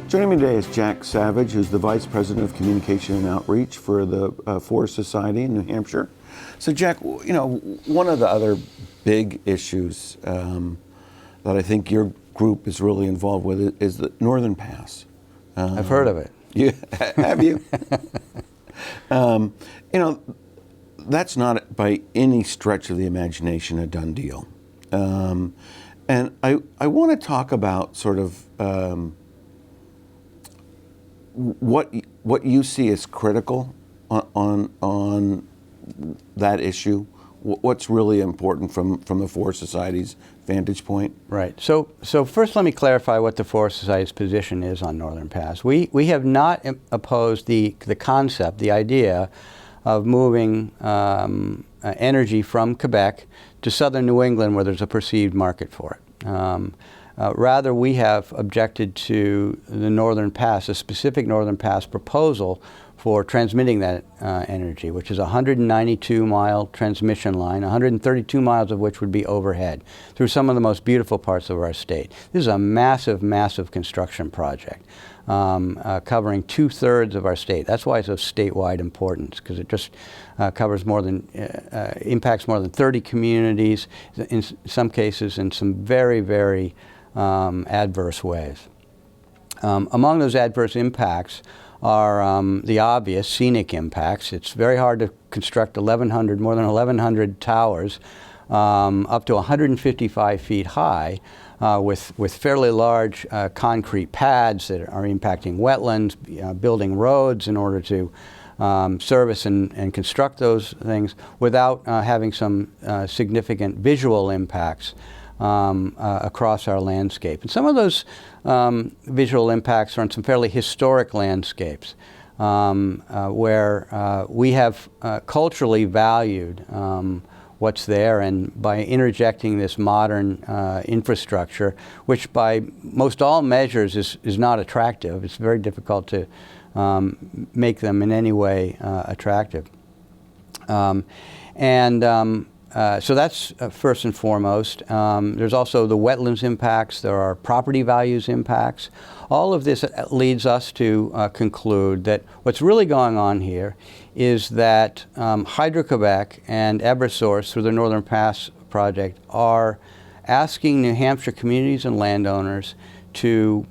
Joining me today is Jack Savage, who's the Vice President of Communication and Outreach for the Forest Society in New Hampshire. So Jack, you know, one of the other big issues that I think your group is really involved with is the Northern Pass. I've heard of it. Yeah, have you? You know, that's not by any stretch of the imagination a done deal. And I want to talk about sort of what you see as critical on that issue. What's really important from the Forest Society's vantage point? Right. So first let me clarify what the Forest Society's position is on Northern Pass. We have not opposed the concept, the idea of moving energy from Quebec to southern New England where there's a perceived market for it. Rather, we have objected to the Northern Pass, a specific Northern Pass proposal for transmitting that energy, which is a 192-mile transmission line, 132 miles of which would be overhead, through some of the most beautiful parts of our state. This is a massive, massive construction project covering 2/3 of our state. That's why it's of statewide importance, because it just covers more than, impacts more than 30 communities, in some cases in some very, very adverse ways. Among those adverse impacts are the obvious scenic impacts. It's very hard to construct more than 1,100 towers up to 155 feet high with fairly large concrete pads that are impacting wetlands, building roads in order to service and construct those things without having some significant visual impacts across our landscape. And some of those visual impacts are on some fairly historic landscapes where we have culturally valued what's there, and by interjecting this modern infrastructure, which by most all measures is not attractive. It's very difficult to make them in any way attractive. So that's first and foremost. There's also the wetlands impacts. There are property values impacts. All of this leads us to conclude that what's really going on here is that Hydro-Quebec and Eversource, through the Northern Pass project, are asking New Hampshire communities and landowners to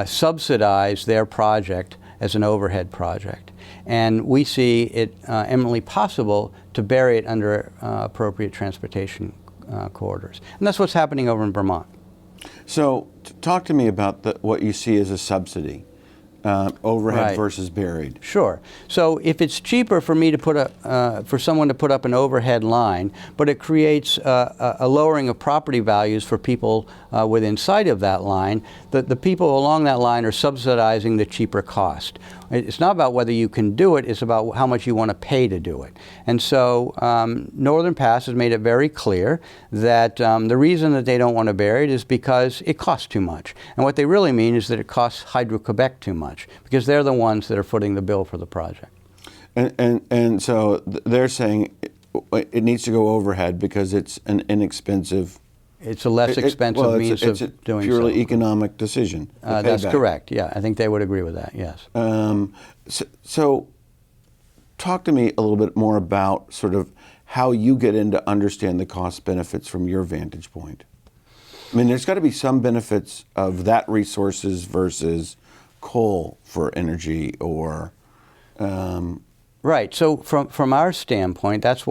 subsidize their project as an overhead project. And we see it eminently possible to bury it under appropriate transportation corridors. And that's what's happening over in Vermont. So talk to me about what you see as a subsidy, overhead versus buried. Sure. So if it's cheaper for me to for someone to put up an overhead line, but it creates a lowering of property values for people within sight of that line, the people along that line are subsidizing the cheaper cost. It's not about whether you can do it, it's about how much you want to pay to do it. And so Northern Pass has made it very clear that the reason that they don't want to bury it is because it costs too much. And what they really mean is that it costs Hydro-Quebec too much, because they're the ones that are footing the bill for the project. And so they're saying it needs to go overhead because it's an inexpensive. It's a less expensive means of doing so. It's a purely economic decision. That's correct. Yeah, I think they would agree with that. Yes. So, talk to me a little bit more about sort of how you get in to understand the cost benefits from your vantage point. I mean, there's got to be some benefits of that resources versus coal for energy, or. Right. So from our standpoint, that's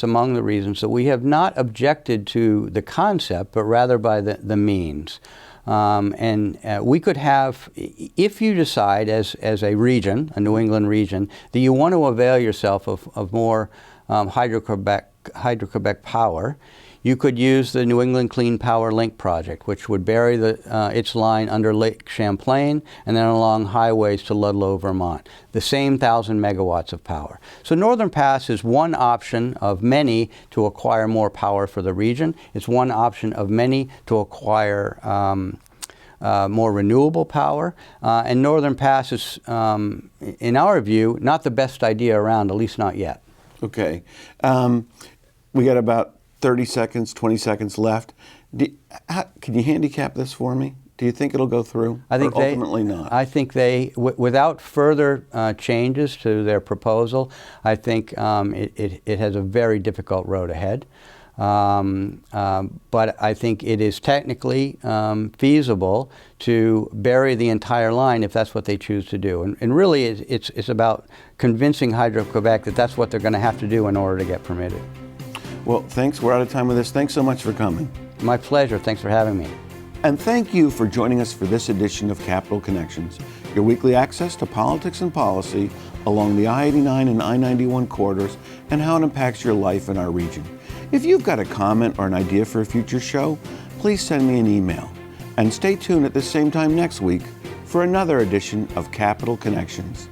among the reasons that we have not objected to the concept, but rather by the means. We could have, if you decide as a region, a New England region, that you want to avail yourself of more Hydro-Quebec power, you could use the New England Clean Power Link project, which would bury its line under Lake Champlain and then along highways to Ludlow, Vermont. The same 1,000 megawatts of power. So Northern Pass is one option of many to acquire more power for the region. It's one option of many to acquire more renewable power. And Northern Pass is, in our view, not the best idea around, at least not yet. Okay. We got about 30 seconds, 20 seconds left. Can you handicap this for me? Do you think it'll go through? I think or ultimately not? I think without further changes to their proposal, I think it has a very difficult road ahead. But I think it is technically feasible to bury the entire line if that's what they choose to do. And really, it's about convincing Hydro-Quebec that that's what they're going to have to do in order to get permitted. Well, thanks. We're out of time with this. Thanks so much for coming. My pleasure. Thanks for having me. And thank you for joining us for this edition of Capital Connections, your weekly access to politics and policy along the I-89 and I-91 corridors and how it impacts your life in our region. If you've got a comment or an idea for a future show, please send me an email. And stay tuned at the same time next week for another edition of Capital Connections.